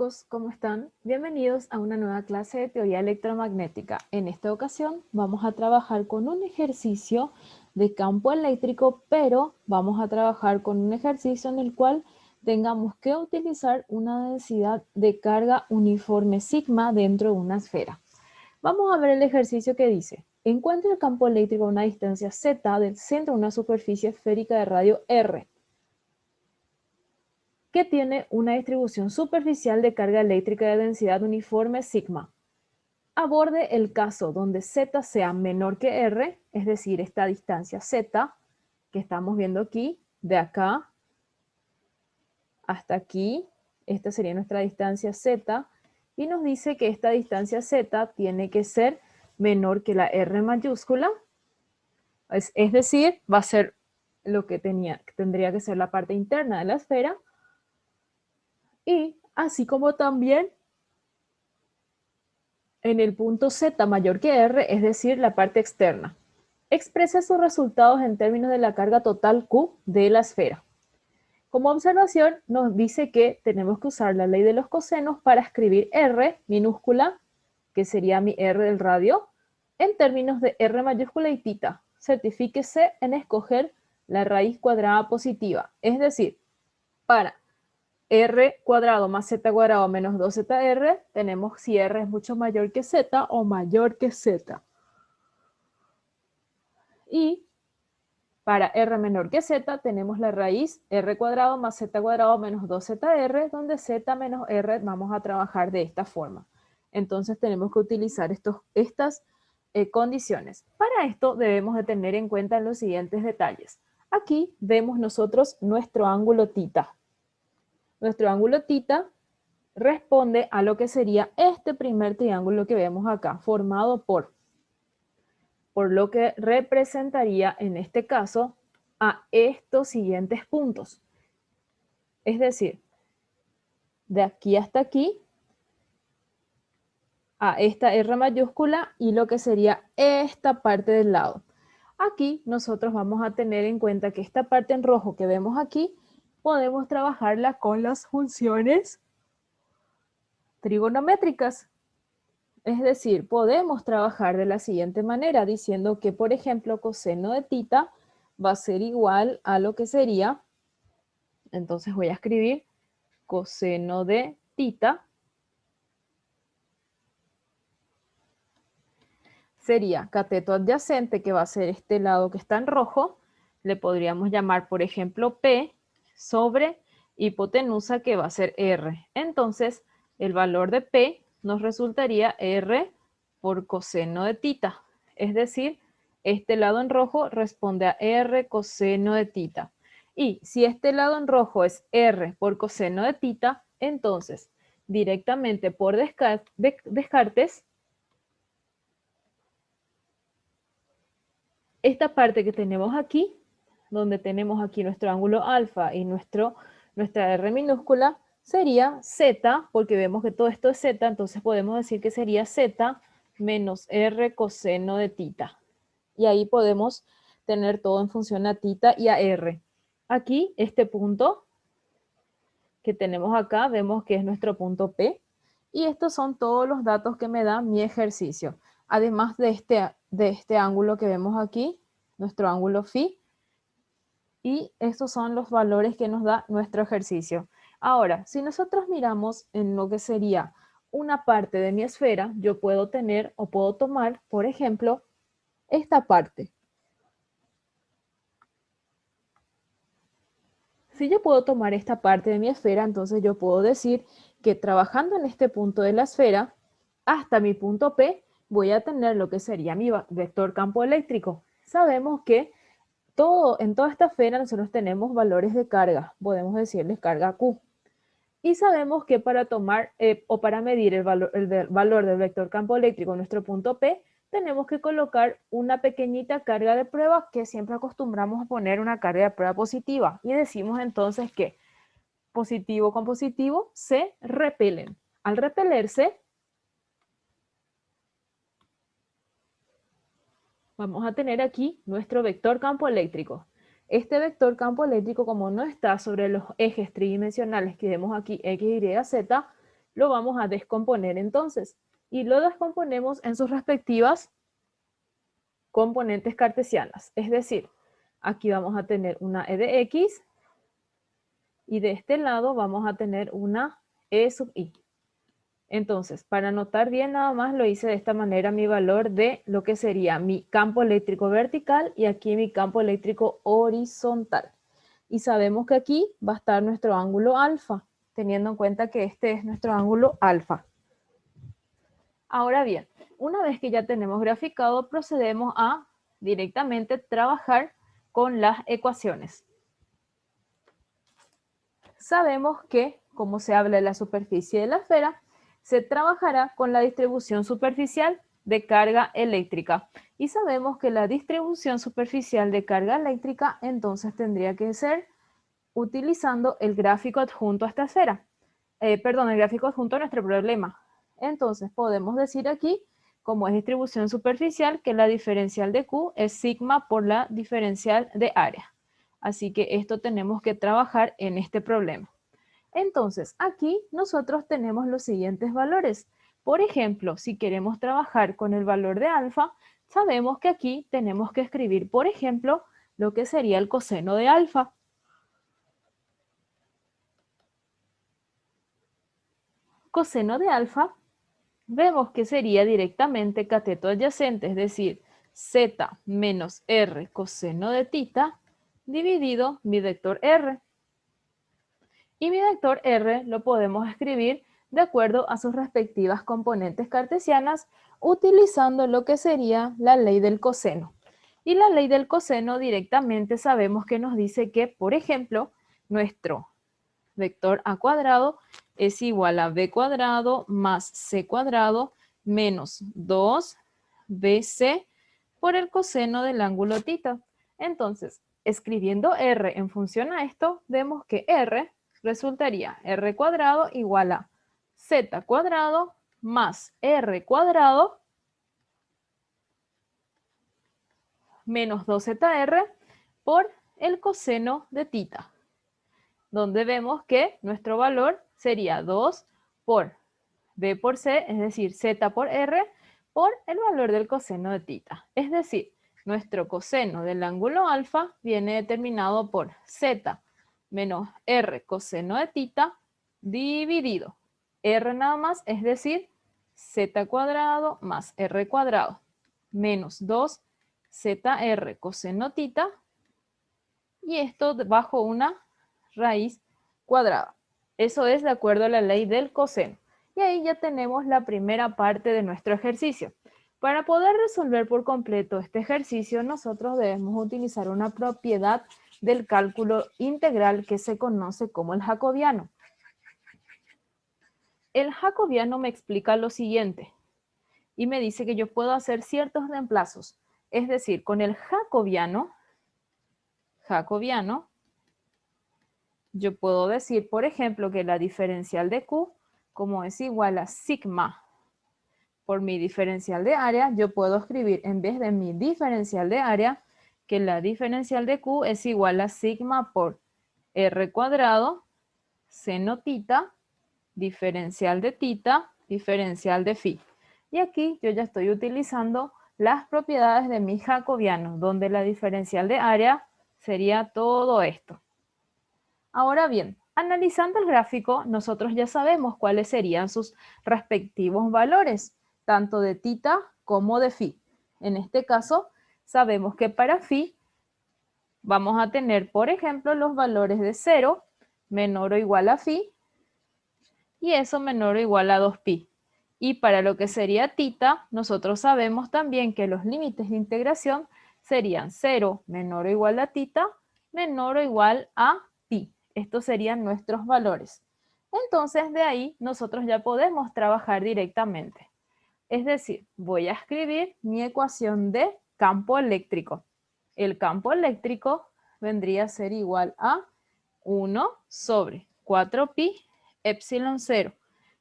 chicos, ¿cómo están? Bienvenidos a una nueva clase de teoría electromagnética. En esta ocasión vamos a trabajar con un ejercicio de campo eléctrico, pero vamos a trabajar con un ejercicio en el cual tengamos que utilizar una densidad de carga uniforme sigma dentro de una esfera. Vamos a ver el ejercicio que dice: encuentra el campo eléctrico a una distancia z del centro de una superficie esférica de radio R, que tiene una distribución superficial de carga eléctrica de densidad uniforme sigma. Aborde el caso donde z sea menor que r, es decir, esta distancia z que estamos viendo aquí, de acá hasta aquí, esta sería nuestra distancia z, y nos dice que esta distancia z tiene que ser menor que la r mayúscula, es decir, va a ser lo que tendría que ser la parte interna de la esfera, y así como también en el punto z mayor que r, es decir, la parte externa. Expresa sus resultados en términos de la carga total Q de la esfera. Como observación, nos dice que tenemos que usar la ley de los cosenos para escribir R minúscula, que sería mi R del radio, en términos de R mayúscula y tita. Certifíquese en escoger la raíz cuadrada positiva, es decir, para r cuadrado más z cuadrado menos 2zr, tenemos si r es mucho mayor que z o mayor que z. Y para r menor que z tenemos la raíz r cuadrado más z cuadrado menos 2zr, donde z menos r vamos a trabajar de esta forma. Entonces tenemos que utilizar estas condiciones. Para esto debemos de tener en cuenta los siguientes detalles. Aquí vemos nosotros nuestro ángulo tita. Nuestro ángulo tita responde a lo que sería este primer triángulo que vemos acá, formado por lo que representaría en este caso a estos siguientes puntos. Es decir, de aquí hasta aquí, a esta R mayúscula y lo que sería esta parte del lado. Aquí nosotros vamos a tener en cuenta que esta parte en rojo que vemos aquí, podemos trabajarla con las funciones trigonométricas. Es decir, podemos trabajar de la siguiente manera, diciendo que, por ejemplo, coseno de tita va a ser igual a lo que sería, entonces voy a escribir coseno de tita, sería cateto adyacente, que va a ser este lado que está en rojo, le podríamos llamar, por ejemplo, P, sobre hipotenusa, que va a ser R. Entonces, el valor de P nos resultaría R por coseno de tita. Es decir, este lado en rojo responde a R coseno de tita. Y si este lado en rojo es R por coseno de tita, entonces, directamente por descartes, esta parte que tenemos aquí, donde tenemos aquí nuestro ángulo alfa y nuestra R minúscula, sería Z, porque vemos que todo esto es Z, entonces podemos decir que sería Z menos R coseno de tita. Y ahí podemos tener todo en función a tita y a R. Aquí, este punto que tenemos acá, vemos que es nuestro punto P. Y estos son todos los datos que me da mi ejercicio. Además de este ángulo que vemos aquí, nuestro ángulo phi, y estos son los valores que nos da nuestro ejercicio. Ahora, si nosotros miramos en lo que sería una parte de mi esfera, yo puedo tener o puedo tomar, por ejemplo, esta parte. Si yo puedo tomar esta parte de mi esfera, entonces yo puedo decir que trabajando en este punto de la esfera, hasta mi punto P, voy a tener lo que sería mi vector campo eléctrico. Sabemos que en toda esta esfera nosotros tenemos valores de carga, podemos decirles carga Q. Y sabemos que para tomar o para medir el valor del vector campo eléctrico en nuestro punto P, tenemos que colocar una pequeñita carga de prueba, que siempre acostumbramos a poner una carga de prueba positiva. Y decimos entonces que positivo con positivo se repelen. Al repelerse, vamos a tener aquí nuestro vector campo eléctrico. Este vector campo eléctrico, como no está sobre los ejes tridimensionales que vemos aquí, X, Y, Z, lo vamos a descomponer entonces. Y lo descomponemos en sus respectivas componentes cartesianas. Es decir, aquí vamos a tener una e de x y de este lado vamos a tener una e sub i. Entonces, para anotar bien nada más lo hice de esta manera mi valor de lo que sería mi campo eléctrico vertical y aquí mi campo eléctrico horizontal. Y sabemos que aquí va a estar nuestro ángulo alfa, teniendo en cuenta que este es nuestro ángulo alfa. Ahora bien, una vez que ya tenemos graficado, procedemos a directamente trabajar con las ecuaciones. Sabemos que, como se habla de la superficie de la esfera, se trabajará con la distribución superficial de carga eléctrica. Y sabemos que la distribución superficial de carga eléctrica entonces tendría que ser utilizando el gráfico adjunto a esta esfera. El gráfico adjunto a nuestro problema. Entonces podemos decir aquí, como es distribución superficial, que la diferencial de Q es sigma por la diferencial de área. Así que esto tenemos que trabajar en este problema. Entonces, aquí nosotros tenemos los siguientes valores. Por ejemplo, si queremos trabajar con el valor de alfa, sabemos que aquí tenemos que escribir, por ejemplo, lo que sería el coseno de alfa. Coseno de alfa, vemos que sería directamente cateto adyacente, es decir, z menos r coseno de tita dividido mi vector r. Y mi vector r lo podemos escribir de acuerdo a sus respectivas componentes cartesianas utilizando lo que sería la ley del coseno. Y la ley del coseno directamente sabemos que nos dice que, por ejemplo, nuestro vector a cuadrado es igual a b cuadrado más c cuadrado menos 2bc por el coseno del ángulo tita. Entonces, escribiendo r en función a esto, vemos que r resultaría r cuadrado igual a z cuadrado más r cuadrado menos 2zr por el coseno de tita, donde vemos que nuestro valor sería 2 por b por c, es decir, z por r, por el valor del coseno de tita. Es decir, nuestro coseno del ángulo alfa viene determinado por z menos r coseno de tita dividido r nada más, es decir, z cuadrado más r cuadrado menos 2zr coseno tita, y esto bajo una raíz cuadrada. Eso es de acuerdo a la ley del coseno. Y ahí ya tenemos la primera parte de nuestro ejercicio. Para poder resolver por completo este ejercicio, nosotros debemos utilizar una propiedad del cálculo integral que se conoce como el jacobiano. El jacobiano me explica lo siguiente y me dice que yo puedo hacer ciertos reemplazos. Es decir, con el jacobiano, yo puedo decir, por ejemplo, que la diferencial de Q, como es igual a sigma por mi diferencial de área, yo puedo escribir en vez de mi diferencial de área, que la diferencial de Q es igual a sigma por r cuadrado, seno tita, diferencial de tita, diferencial de phi. Y aquí yo ya estoy utilizando las propiedades de mi jacobiano, donde la diferencial de área sería todo esto. Ahora bien, analizando el gráfico, nosotros ya sabemos cuáles serían sus respectivos valores, tanto de tita como de phi. En este caso, sabemos que para phi vamos a tener, por ejemplo, los valores de 0 menor o igual a phi y eso menor o igual a 2pi. Y para lo que sería tita, nosotros sabemos también que los límites de integración serían 0 menor o igual a tita menor o igual a pi. Estos serían nuestros valores. Entonces, de ahí nosotros ya podemos trabajar directamente. Es decir, voy a escribir mi ecuación de campo eléctrico. El campo eléctrico vendría a ser igual a 1 sobre 4pi epsilon 0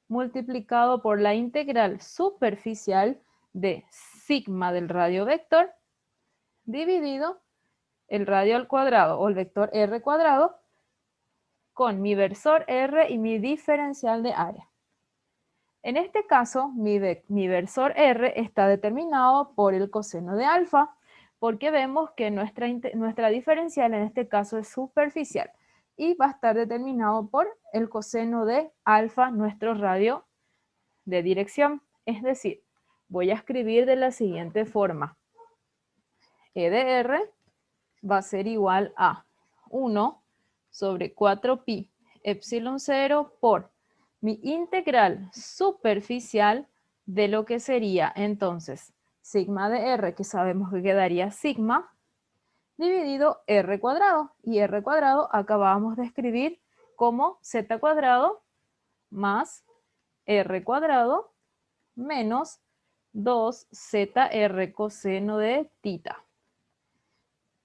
multiplicado por la integral superficial de sigma del radio vector dividido el radio al cuadrado o el vector r cuadrado con mi versor r y mi diferencial de área. En este caso, mi versor R está determinado por el coseno de alfa, porque vemos que nuestra diferencial en este caso es superficial y va a estar determinado por el coseno de alfa, nuestro radio de dirección. Es decir, voy a escribir de la siguiente forma. E de R va a ser igual a 1 sobre 4pi epsilon 0 por mi integral superficial de lo que sería entonces sigma de R, que sabemos que quedaría sigma, dividido R cuadrado. Y R cuadrado acabamos de escribir como z cuadrado más R cuadrado menos 2zr coseno de tita.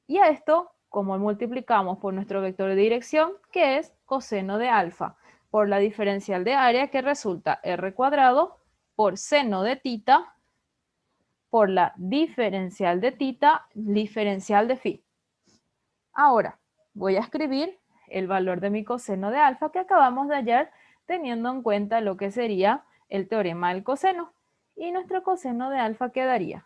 Y a esto, como multiplicamos por nuestro vector de dirección, que es coseno de alfa, por la diferencial de área que resulta r cuadrado por seno de tita por la diferencial de tita, diferencial de phi. Ahora, voy a escribir el valor de mi coseno de alfa que acabamos de hallar teniendo en cuenta lo que sería el teorema del coseno. Y nuestro coseno de alfa quedaría: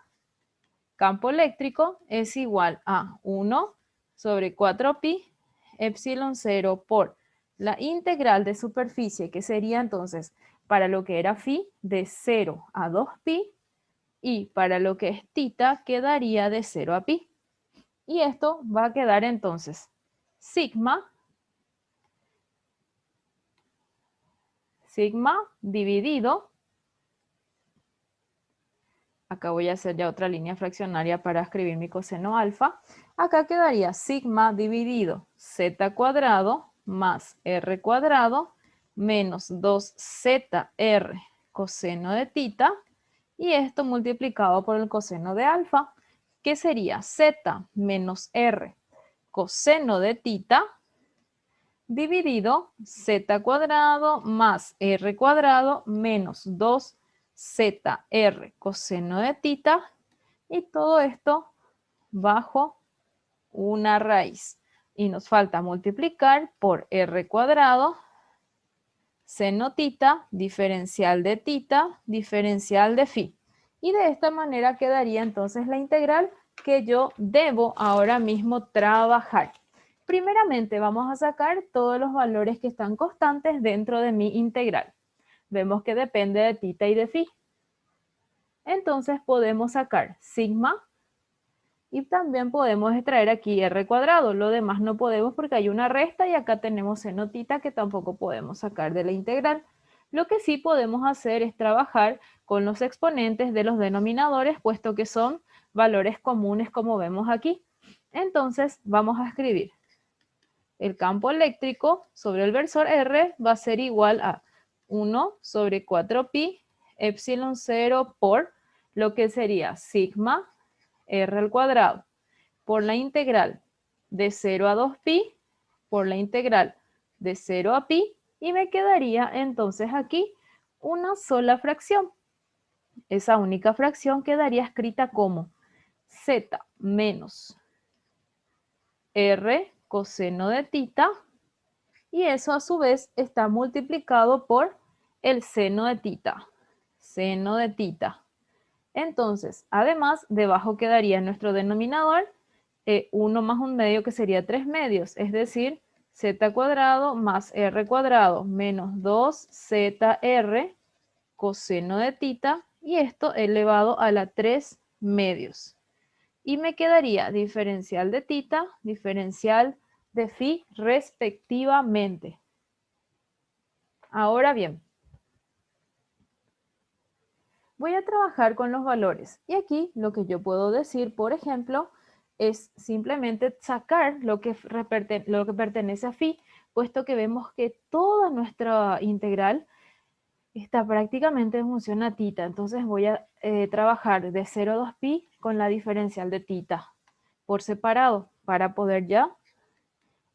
campo eléctrico es igual a 1 sobre 4pi epsilon 0 por la integral de superficie, que sería entonces para lo que era phi de 0 a 2pi, y para lo que es tita quedaría de 0 a pi. Y esto va a quedar entonces sigma dividido, acá voy a hacer ya otra línea fraccionaria para escribir mi coseno alfa, acá quedaría sigma dividido z cuadrado más r cuadrado menos 2zr coseno de tita, y esto multiplicado por el coseno de alfa, que sería z menos r coseno de tita dividido z cuadrado más r cuadrado menos 2zr coseno de tita, y todo esto bajo una raíz. Y nos falta multiplicar por r cuadrado seno tita, diferencial de tita, diferencial de phi. Y de esta manera quedaría entonces la integral que yo debo ahora mismo trabajar. Primeramente vamos a sacar todos los valores que están constantes dentro de mi integral. Vemos que depende de tita y de phi. Entonces podemos sacar sigma y también podemos extraer aquí r cuadrado. Lo demás no podemos porque hay una resta y acá tenemos seno tita que tampoco podemos sacar de la integral. Lo que sí podemos hacer es trabajar con los exponentes de los denominadores, puesto que son valores comunes como vemos aquí. Entonces vamos a escribir: el campo eléctrico sobre el versor R va a ser igual a 1 sobre 4pi epsilon 0 por lo que sería sigma r al cuadrado por la integral de 0 a 2pi por la integral de 0 a pi, y me quedaría entonces aquí una sola fracción. Esa única fracción quedaría escrita como z menos r coseno de tita, y eso a su vez está multiplicado por el seno de tita. Seno de tita. Entonces, además, debajo quedaría nuestro denominador 1 más 1 medio, que sería 3 medios, es decir, z cuadrado más r cuadrado menos 2zr coseno de tita, y esto elevado a la 3 medios. Y me quedaría diferencial de tita, diferencial de phi respectivamente. Ahora bien, voy a trabajar con los valores. Y aquí lo que yo puedo decir, por ejemplo, es simplemente sacar lo que pertenece a phi, puesto que vemos que toda nuestra integral está prácticamente en función a tita. Entonces voy a trabajar de 0 a 2pi con la diferencial de tita por separado para poder ya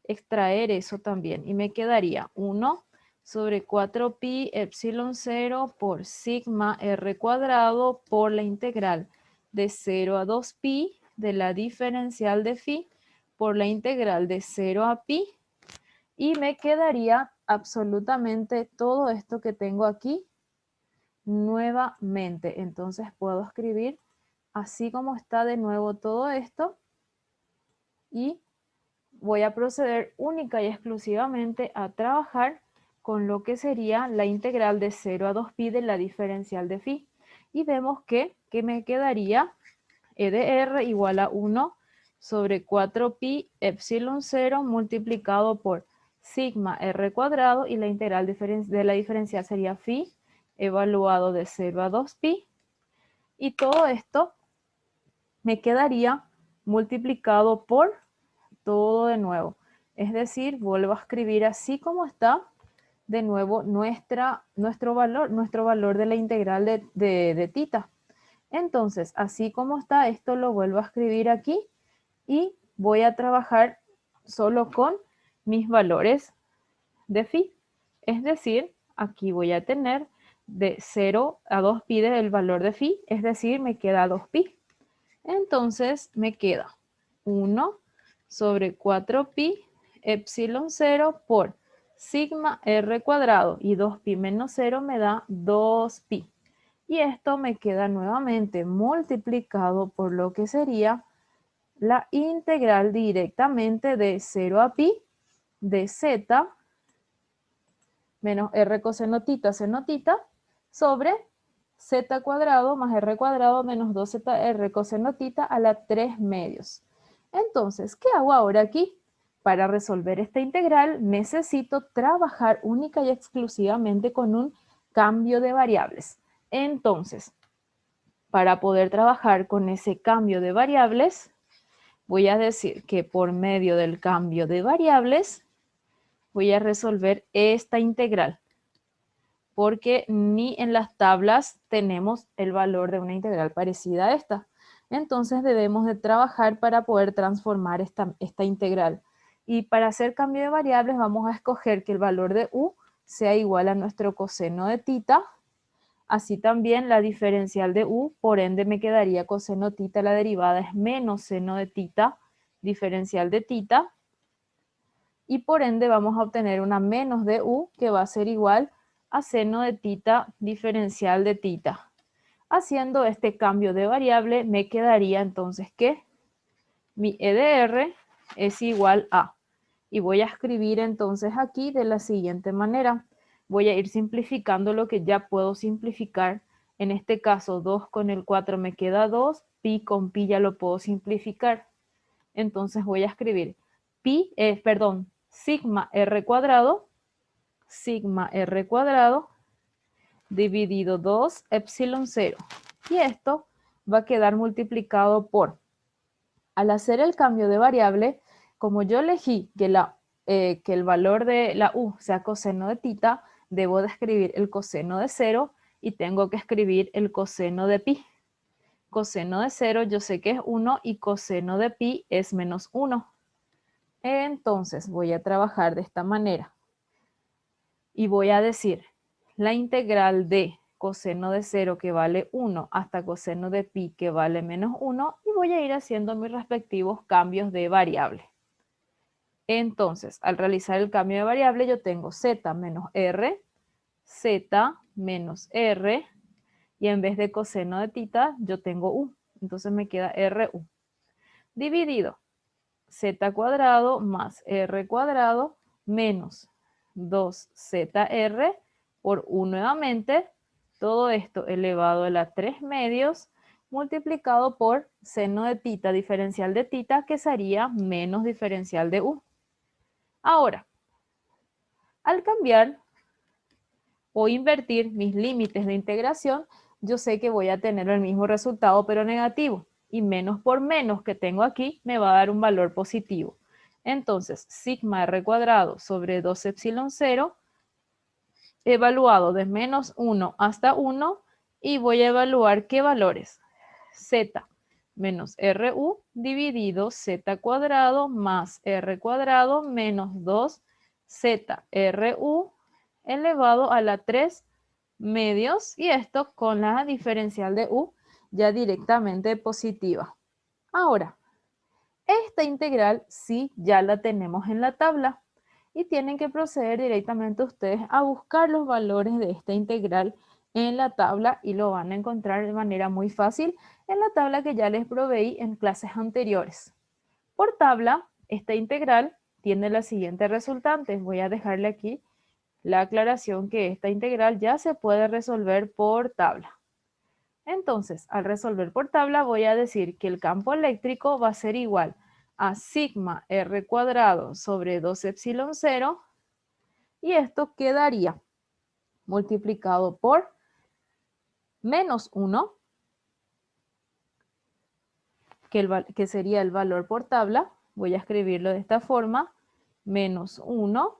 extraer eso también. Y me quedaría 1 sobre 4pi epsilon 0 por sigma r cuadrado por la integral de 0 a 2pi de la diferencial de phi por la integral de 0 a pi, y me quedaría absolutamente todo esto que tengo aquí nuevamente. Entonces puedo escribir así como está de nuevo todo esto y voy a proceder única y exclusivamente a trabajar con lo que sería la integral de 0 a 2pi de la diferencial de phi. Y vemos que me quedaría e de r igual a 1 sobre 4pi epsilon 0 multiplicado por sigma r cuadrado, y la integral de la diferencial sería phi evaluado de 0 a 2pi. Y todo esto me quedaría multiplicado por todo de nuevo. Es decir, vuelvo a escribir así como está de nuevo nuestro valor de la integral de tita. Entonces, así como está, esto lo vuelvo a escribir aquí y voy a trabajar solo con mis valores de phi. Es decir, aquí voy a tener de 0 a 2pi del valor de phi, es decir, me queda 2pi. Entonces me queda 1 sobre 4pi epsilon 0 por sigma r cuadrado, y 2pi menos 0 me da 2pi. Y esto me queda nuevamente multiplicado por lo que sería la integral directamente de 0 a pi de z menos r coseno tita seno tita sobre z cuadrado más r cuadrado menos 2zr coseno tita a la 3 medios. Entonces, ¿qué hago ahora aquí? Para resolver esta integral necesito trabajar única y exclusivamente con un cambio de variables. Entonces, para poder trabajar con ese cambio de variables, voy a decir que por medio del cambio de variables voy a resolver esta integral, porque ni en las tablas tenemos el valor de una integral parecida a esta. Entonces debemos de trabajar para poder transformar esta integral. Y para hacer cambio de variables vamos a escoger que el valor de u sea igual a nuestro coseno de tita. Así también la diferencial de u, por ende me quedaría coseno tita, la derivada es menos seno de tita, diferencial de tita. Y por ende vamos a obtener una menos de u que va a ser igual a seno de tita diferencial de tita. Haciendo este cambio de variable me quedaría entonces que mi e de r es igual a, y voy a escribir entonces aquí de la siguiente manera. Voy a ir simplificando lo que ya puedo simplificar. En este caso 2 con el 4 me queda 2, pi con pi ya lo puedo simplificar. Entonces voy a escribir sigma r cuadrado dividido 2 epsilon 0. Y esto va a quedar multiplicado por, al hacer el cambio de variable, como yo elegí que el valor de la u sea coseno de tita, debo de escribir el coseno de 0 y tengo que escribir el coseno de pi. Coseno de 0 yo sé que es 1 y coseno de pi es menos 1. Entonces voy a trabajar de esta manera y voy a decir la integral de coseno de 0 que vale 1 hasta coseno de pi que vale menos 1, y voy a ir haciendo mis respectivos cambios de variable. Entonces, al realizar el cambio de variable yo tengo z menos r, y en vez de coseno de tita yo tengo u, entonces me queda ru, dividido z cuadrado más r cuadrado menos 2zr por u nuevamente, todo esto elevado a la 3 medios multiplicado por seno de tita diferencial de tita, que sería menos diferencial de u. Ahora, al cambiar o invertir mis límites de integración, yo sé que voy a tener el mismo resultado pero negativo, y menos por menos que tengo aquí me va a dar un valor positivo. Entonces, sigma r cuadrado sobre 2 epsilon 0 evaluado de menos 1 hasta 1, y voy a evaluar qué valores. Z menos RU dividido Z cuadrado más R cuadrado menos 2ZRU elevado a la 3 medios, y esto con la diferencial de U ya directamente positiva. Ahora, esta integral sí ya la tenemos en la tabla y tienen que proceder directamente ustedes a buscar los valores de esta integral en la tabla y lo van a encontrar de manera muy fácil en la tabla que ya les proveí en clases anteriores. Por tabla, esta integral tiene la siguiente resultante. Voy a dejarle aquí la aclaración que esta integral ya se puede resolver por tabla. Entonces, al resolver por tabla voy a decir que el campo eléctrico va a ser igual a sigma r cuadrado sobre 2 epsilon 0 y esto quedaría multiplicado por menos 1, que sería el valor por tabla. Voy a escribirlo de esta forma, menos 1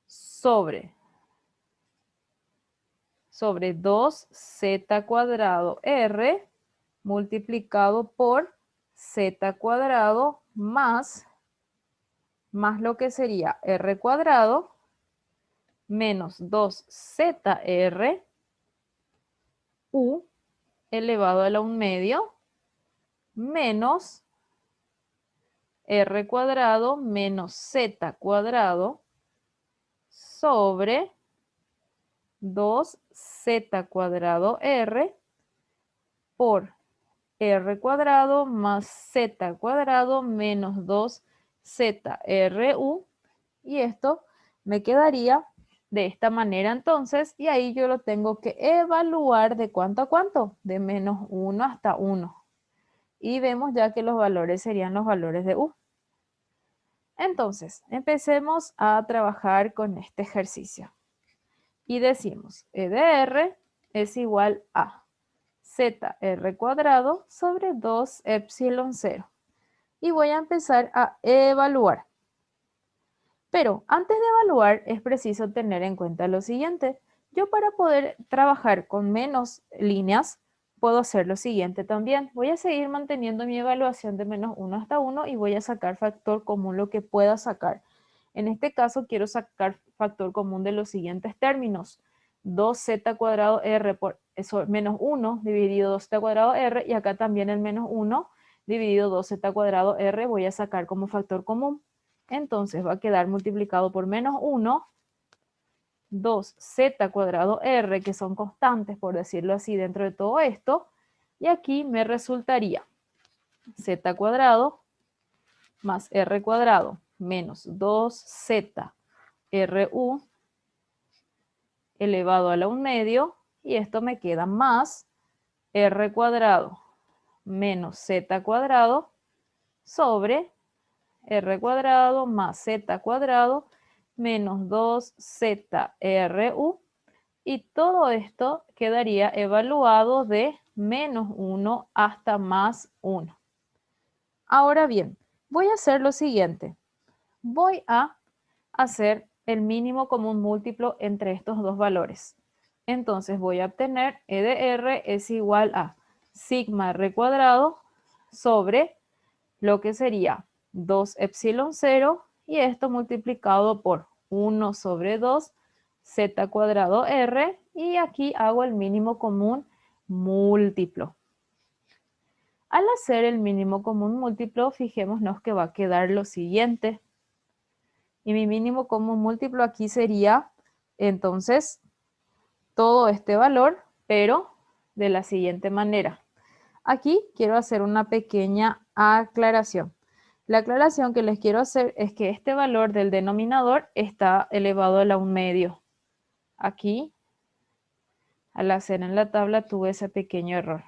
sobre 2z cuadrado r multiplicado por z cuadrado más lo que sería r cuadrado menos 2zr u elevado a la 1 medio menos r cuadrado menos z cuadrado sobre 2z cuadrado r por r cuadrado más z cuadrado menos 2zru, y esto me quedaría de esta manera entonces, y ahí yo lo tengo que evaluar de cuánto a cuánto, de menos 1 hasta 1. Y vemos ya que los valores serían los valores de u. Entonces, empecemos a trabajar con este ejercicio. Y decimos, E de R es igual a ZR cuadrado sobre 2 epsilon 0. Y voy a empezar a evaluar. Pero antes de evaluar es preciso tener en cuenta lo siguiente. Yo para poder trabajar con menos líneas puedo hacer lo siguiente también. Voy a seguir manteniendo mi evaluación de menos 1 hasta 1 y voy a sacar factor común lo que pueda sacar. En este caso quiero sacar factor común de los siguientes términos. 2z cuadrado r por eso, menos 1 dividido 2z cuadrado r, y acá también el menos 1 dividido 2z cuadrado r voy a sacar como factor común. Entonces va a quedar multiplicado por menos 1, 2z cuadrado r, que son constantes, por decirlo así, dentro de todo esto. Y aquí me resultaría z cuadrado más r cuadrado menos 2z ru elevado a la 1 medio. Y esto me queda más r cuadrado menos z cuadrado sobre r cuadrado más z cuadrado menos 2zru, y todo esto quedaría evaluado de menos 1 hasta más 1. Ahora bien, voy a hacer lo siguiente. Voy a hacer el mínimo común múltiplo entre estos dos valores. Entonces voy a obtener E de R es igual a sigma r cuadrado sobre lo que sería 2 epsilon 0, y esto multiplicado por 1 sobre 2 z cuadrado r, y aquí hago el mínimo común múltiplo. Al hacer el mínimo común múltiplo, fijémonos que va a quedar lo siguiente. Y mi mínimo común múltiplo aquí sería entonces todo este valor, pero de la siguiente manera. Aquí quiero hacer una pequeña aclaración. La aclaración que les quiero hacer es que este valor del denominador está elevado a la 1 medio. Aquí, al hacer en la tabla, tuve ese pequeño error.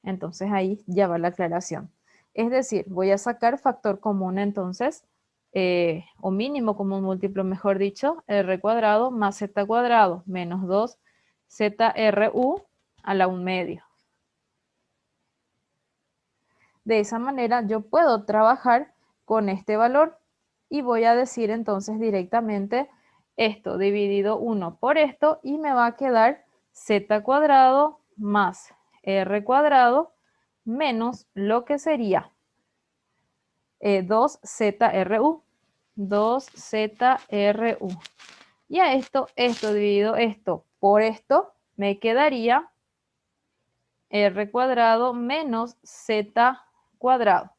Entonces ahí ya va la aclaración. Es decir, voy a sacar factor común entonces, o mínimo común múltiplo, mejor dicho, r cuadrado más z cuadrado menos 2zru a la 1 medio. De esa manera yo puedo trabajar con este valor y voy a decir entonces directamente esto dividido 1 por esto, y me va a quedar z cuadrado más r cuadrado menos lo que sería 2zru. 2zru. Y a esto dividido esto por esto, me quedaría r cuadrado menos z cuadrado.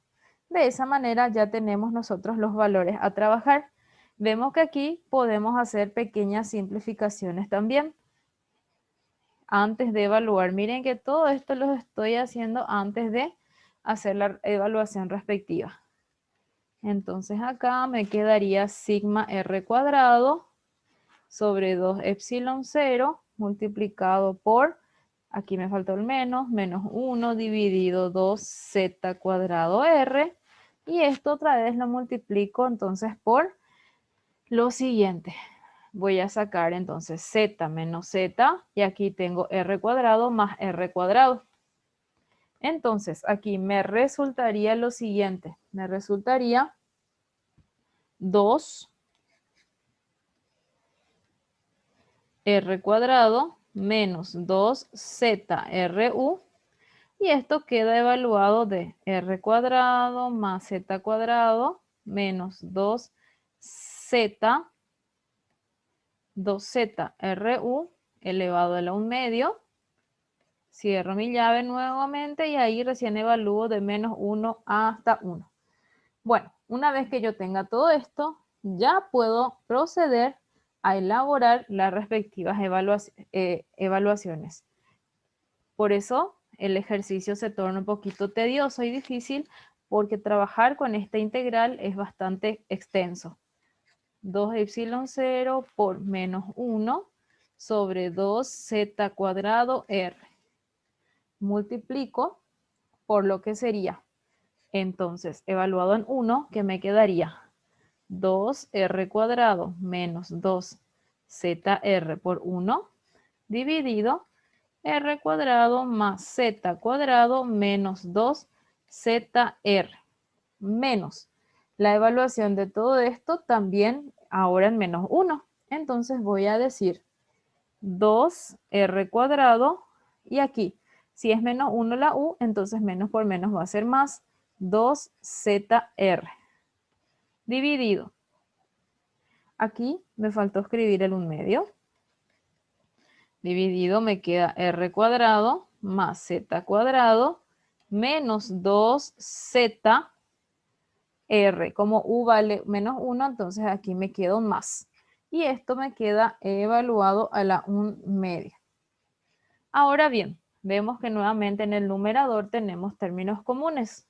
De esa manera ya tenemos nosotros los valores a trabajar. Vemos que aquí podemos hacer pequeñas simplificaciones también. antes de evaluar. Miren que todo esto lo estoy haciendo antes de hacer la evaluación respectiva. Entonces acá me quedaría sigma r cuadrado sobre 2 epsilon 0 multiplicado por, aquí me faltó el menos 1 dividido 2z cuadrado r. Y esto otra vez lo multiplico entonces por lo siguiente. Voy a sacar entonces z menos z y aquí tengo r cuadrado más r cuadrado. Entonces aquí me resultaría lo siguiente. Me resultaría 2 r cuadrado menos 2zru. Y esto queda evaluado de r cuadrado más z cuadrado menos 2zru elevado a la 1/2. Cierro mi llave nuevamente y ahí recién evalúo de menos 1 hasta 1. Bueno, una vez que yo tenga todo esto, ya puedo proceder a elaborar las respectivas evaluaciones. Por eso el ejercicio se torna un poquito tedioso y difícil porque trabajar con esta integral es bastante extenso. 2 epsilon 0 por menos 1 sobre 2z cuadrado r. Multiplico por lo que sería, entonces, evaluado en 1, que me quedaría 2r cuadrado menos 2zr por 1 dividido r cuadrado más z cuadrado menos 2zr menos la evaluación de todo esto también ahora en menos 1. Entonces voy a decir 2r cuadrado y aquí, si es menos 1 la u, entonces menos por menos va a ser más 2zr dividido. Aquí me faltó escribir el 1/2. Dividido me queda r cuadrado más z cuadrado menos 2zr. Como u vale menos 1, entonces aquí me queda un más. Y esto me queda evaluado a la 1/2. Ahora bien, vemos que nuevamente en el numerador tenemos términos comunes.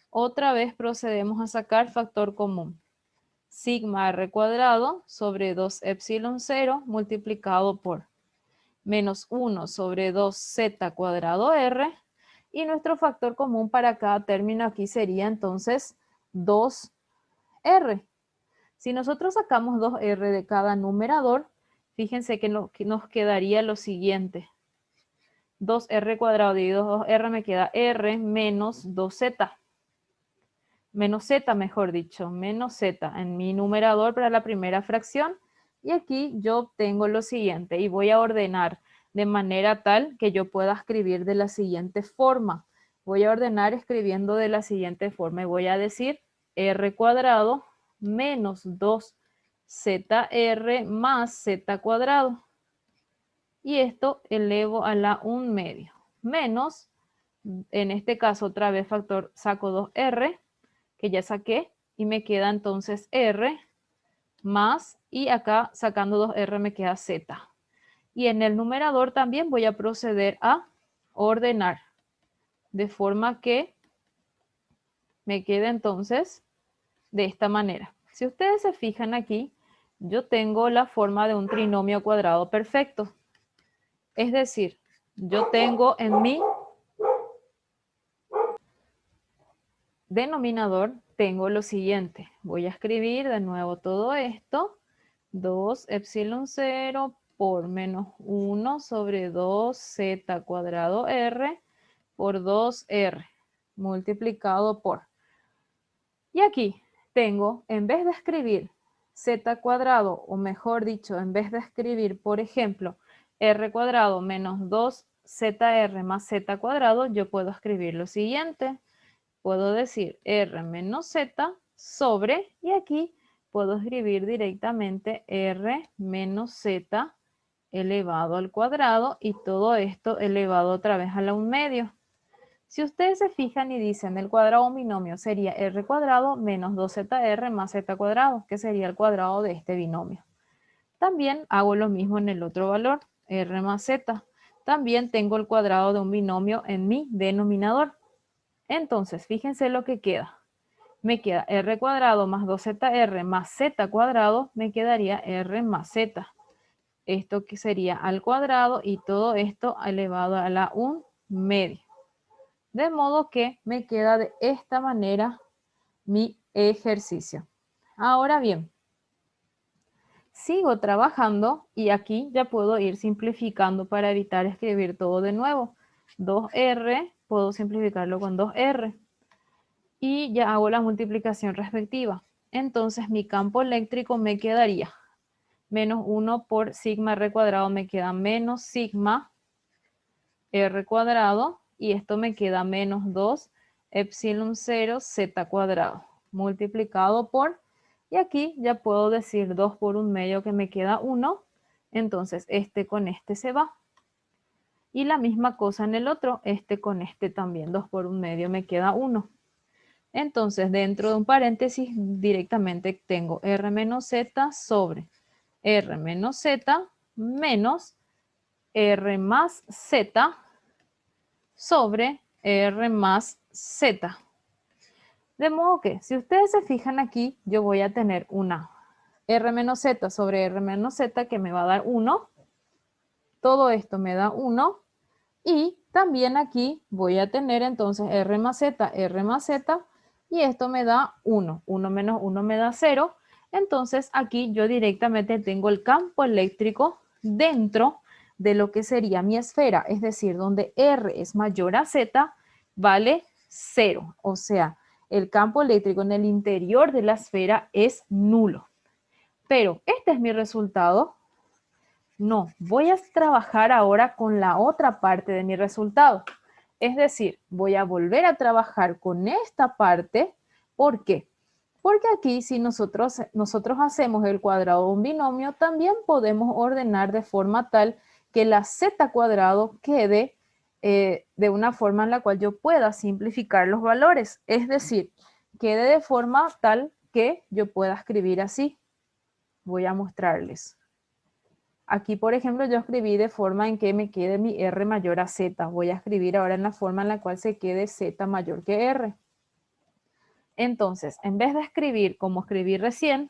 Otra vez procedemos a sacar factor común. Sigma r cuadrado sobre 2 epsilon 0 multiplicado por menos 1 sobre 2z cuadrado r. Y nuestro factor común para cada término aquí sería entonces 2r. Si nosotros sacamos 2r de cada numerador, fíjense que nos quedaría lo siguiente. 2r cuadrado dividido 2r me queda r menos 2z. Menos z, mejor dicho, menos z en mi numerador para la primera fracción. Y aquí yo obtengo lo siguiente y voy a ordenar de manera tal que yo pueda escribir de la siguiente forma. Voy a ordenar escribiendo de la siguiente forma y voy a decir r cuadrado menos 2zr más z cuadrado. Y esto elevo a la 1/2. Menos, en este caso otra vez factor, saco 2r, que ya saqué, y me queda entonces r más, y acá sacando 2r me queda z. Y en el numerador también voy a proceder a ordenar, de forma que me quede entonces de esta manera. Si ustedes se fijan aquí, yo tengo la forma de un trinomio cuadrado perfecto. Es decir, yo tengo en mi denominador, tengo lo siguiente. Voy a escribir de nuevo todo esto. 2 epsilon 0 por menos 1 sobre 2z cuadrado r por 2r multiplicado por. Y aquí tengo, en vez de escribir z cuadrado, o mejor dicho, en vez de escribir, por ejemplo, r cuadrado menos 2zr más z cuadrado, yo puedo escribir lo siguiente. Puedo decir r menos z sobre, y aquí puedo escribir directamente r menos z elevado al cuadrado, y todo esto elevado otra vez a la 1/2. Si ustedes se fijan y dicen el cuadrado de un binomio sería r cuadrado menos 2zr más z cuadrado, que sería el cuadrado de este binomio. También hago lo mismo en el otro valor, r más z. también tengo el cuadrado de un binomio en mi denominador. Entonces, fíjense lo que queda. Me queda r cuadrado más 2zr más z cuadrado, me quedaría r más z. Esto que sería al cuadrado y todo esto elevado a la 1/2. De modo que me queda de esta manera mi ejercicio. Ahora bien, sigo trabajando y aquí ya puedo ir simplificando para evitar escribir todo de nuevo. 2r, puedo simplificarlo con 2r. Y ya hago la multiplicación respectiva. Entonces mi campo eléctrico me quedaría menos 1 por sigma r cuadrado, me queda menos sigma r cuadrado, y esto me queda menos 2 epsilon 0 z cuadrado, multiplicado por, y aquí ya puedo decir 2 por 1/2 que me queda 1, entonces este con este se va. Y la misma cosa en el otro, este con este también, 2 por 1/2 me queda 1. Entonces, dentro de un paréntesis, directamente tengo r menos z sobre r menos z menos r más z sobre r más z. De modo que, si ustedes se fijan aquí, yo voy a tener una r menos z sobre r menos z que me va a dar 1. Todo esto me da 1. Y también aquí voy a tener entonces r más z, y esto me da 1. 1 menos 1 me da 0. Entonces aquí yo directamente tengo el campo eléctrico dentro de lo que sería mi esfera, es decir, donde r es mayor a z, vale 0. O sea, el campo eléctrico en el interior de la esfera es nulo. Pero este es mi resultado. No, voy a trabajar ahora con la otra parte de mi resultado. Es decir, voy a volver a trabajar con esta parte. ¿Por qué? Porque aquí si nosotros hacemos el cuadrado de un binomio, también podemos ordenar de forma tal que la z cuadrado quede de una forma en la cual yo pueda simplificar los valores. Es decir, quede de forma tal que yo pueda escribir así. Voy a mostrarles. Aquí, por ejemplo, yo escribí de forma en que me quede mi r mayor a z. Voy a escribir ahora en la forma en la cual se quede z mayor que r. Entonces, en vez de escribir como escribí recién,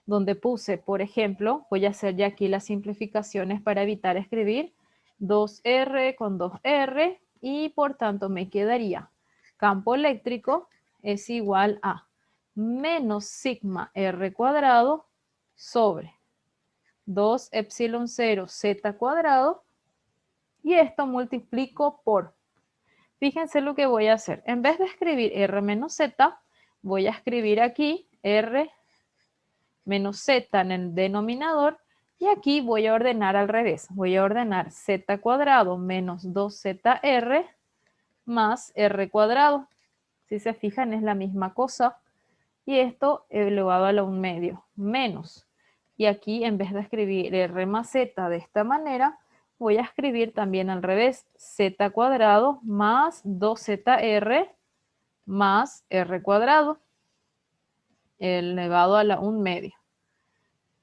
donde puse, por ejemplo, voy a hacer ya aquí las simplificaciones para evitar escribir 2r con 2r, y por tanto me quedaría campo eléctrico es igual a menos sigma r cuadrado sobre 2 epsilon 0 z cuadrado, y esto multiplico por, fíjense lo que voy a hacer, en vez de escribir r menos z, voy a escribir aquí r menos z en el denominador, y aquí voy a ordenar al revés, voy a ordenar z cuadrado menos 2zr más r cuadrado. Si se fijan es la misma cosa, y esto elevado a la 1/2 menos. Y aquí en vez de escribir r más z de esta manera, voy a escribir también al revés, z cuadrado más 2zr más r cuadrado elevado a la 1/2.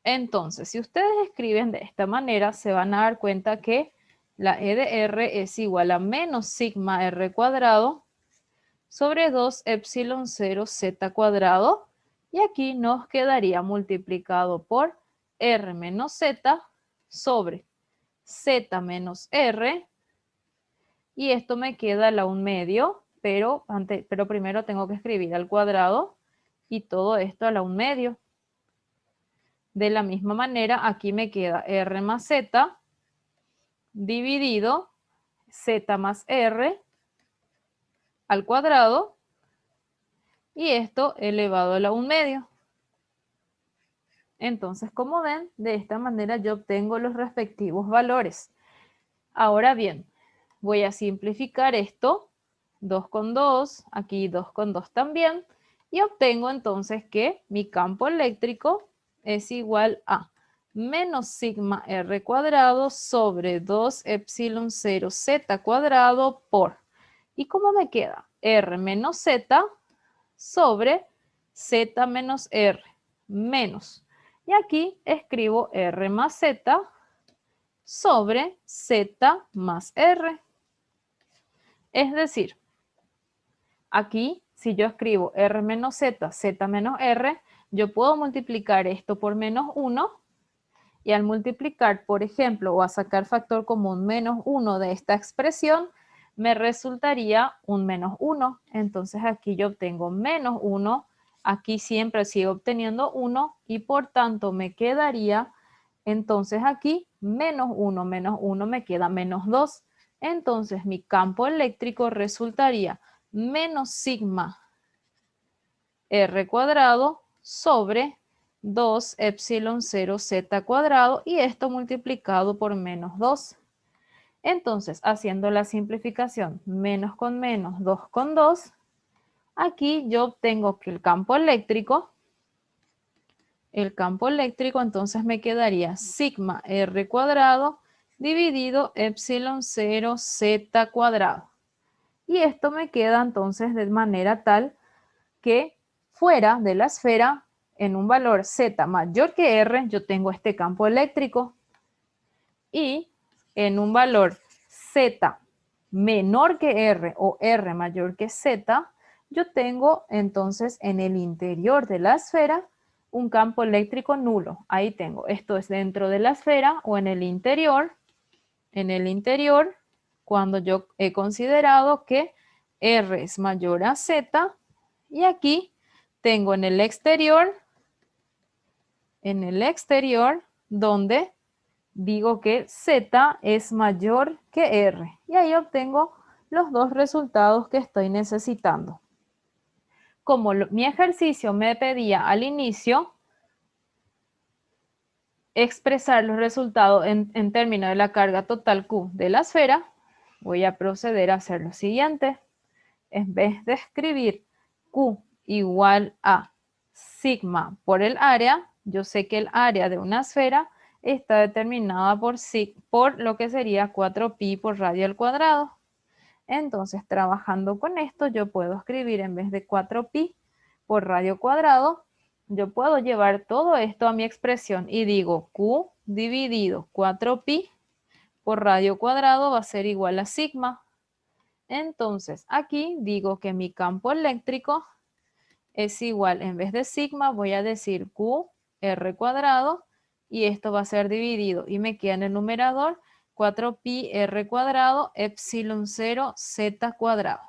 Entonces, si ustedes escriben de esta manera, se van a dar cuenta que la e de r es igual a menos sigma r cuadrado sobre 2 epsilon 0 z cuadrado, y aquí nos quedaría multiplicado por r menos z sobre z menos r, y esto me queda la 1/2, pero primero tengo que escribir al cuadrado y todo esto a la 1/2. De la misma manera, aquí me queda r más z dividido z más r al cuadrado, y esto elevado a la 1/2. Entonces, como ven, de esta manera yo obtengo los respectivos valores. Ahora bien, voy a simplificar esto, 2 con 2, aquí 2 con 2 también, y obtengo entonces que mi campo eléctrico es igual a menos sigma r cuadrado sobre 2 epsilon 0 z cuadrado por, ¿y cómo me queda? R menos z sobre z menos r menos, y aquí escribo r más z sobre Z más R. Es decir, aquí si yo escribo R menos Z, Z menos R, yo puedo multiplicar esto por menos 1 y al multiplicar, por ejemplo, o a sacar factor común menos 1 de esta expresión, me resultaría un menos 1. Entonces aquí yo obtengo menos 1, aquí siempre sigo obteniendo 1 y por tanto me quedaría entonces aquí menos 1 me queda menos 2. Entonces mi campo eléctrico resultaría menos sigma R cuadrado sobre 2 epsilon 0 z cuadrado y esto multiplicado por menos 2. Entonces, haciendo la simplificación, menos con menos, 2 con 2, aquí yo obtengo que el campo eléctrico entonces me quedaría sigma R cuadrado dividido epsilon 0 z cuadrado. Y esto me queda entonces de manera tal que fuera de la esfera, en un valor Z mayor que R, yo tengo este campo eléctrico. Y en un valor Z menor que R o R mayor que Z, yo tengo entonces en el interior de la esfera un campo eléctrico nulo. Ahí tengo, esto es dentro de la esfera o en el interior. En el interior, cuando yo he considerado que R es mayor a Z, y aquí tengo en el exterior donde digo que Z es mayor que R. Y ahí obtengo los dos resultados que estoy necesitando. Como mi ejercicio me pedía al inicio expresar los resultados en términos de la carga total Q de la esfera, voy a proceder a hacer lo siguiente. En vez de escribir Q igual a sigma por el área, yo sé que el área de una esfera está determinada por lo que sería 4pi por radio al cuadrado. Entonces, trabajando con esto, yo puedo escribir en vez de 4pi por radio cuadrado, yo puedo llevar todo esto a mi expresión y digo Q dividido 4pi por radio cuadrado va a ser igual a sigma. Entonces, aquí digo que mi campo eléctrico es igual, en vez de sigma, voy a decir Q R cuadrado y esto va a ser dividido y me queda en el numerador 4pi R cuadrado epsilon 0 Z cuadrado.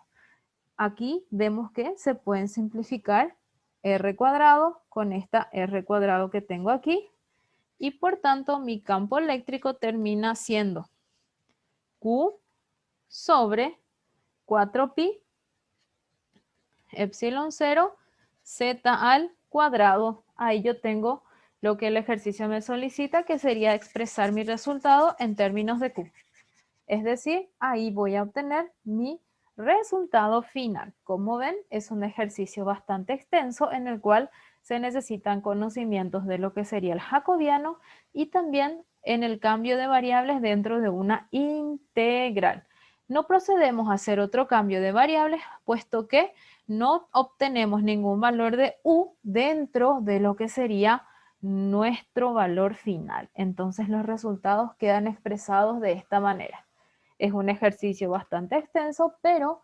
Aquí vemos que se pueden simplificar R cuadrado con esta R cuadrado que tengo aquí y por tanto mi campo eléctrico termina siendo Q sobre 4pi epsilon 0 z al cuadrado. Ahí yo tengo lo que el ejercicio me solicita, que sería expresar mi resultado en términos de Q. Es decir, ahí voy a obtener mi resultado final. Como ven, es un ejercicio bastante extenso en el cual se necesitan conocimientos de lo que sería el jacobiano y también en el cambio de variables dentro de una integral. No procedemos a hacer otro cambio de variables, puesto que no obtenemos ningún valor de u dentro de lo que sería nuestro valor final. Entonces los resultados quedan expresados de esta manera. Es un ejercicio bastante extenso, pero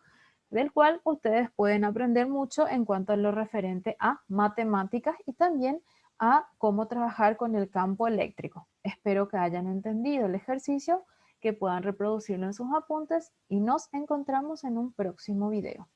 del cual ustedes pueden aprender mucho en cuanto a lo referente a matemáticas y también a cómo trabajar con el campo eléctrico. Espero que hayan entendido el ejercicio, que puedan reproducirlo en sus apuntes y nos encontramos en un próximo video.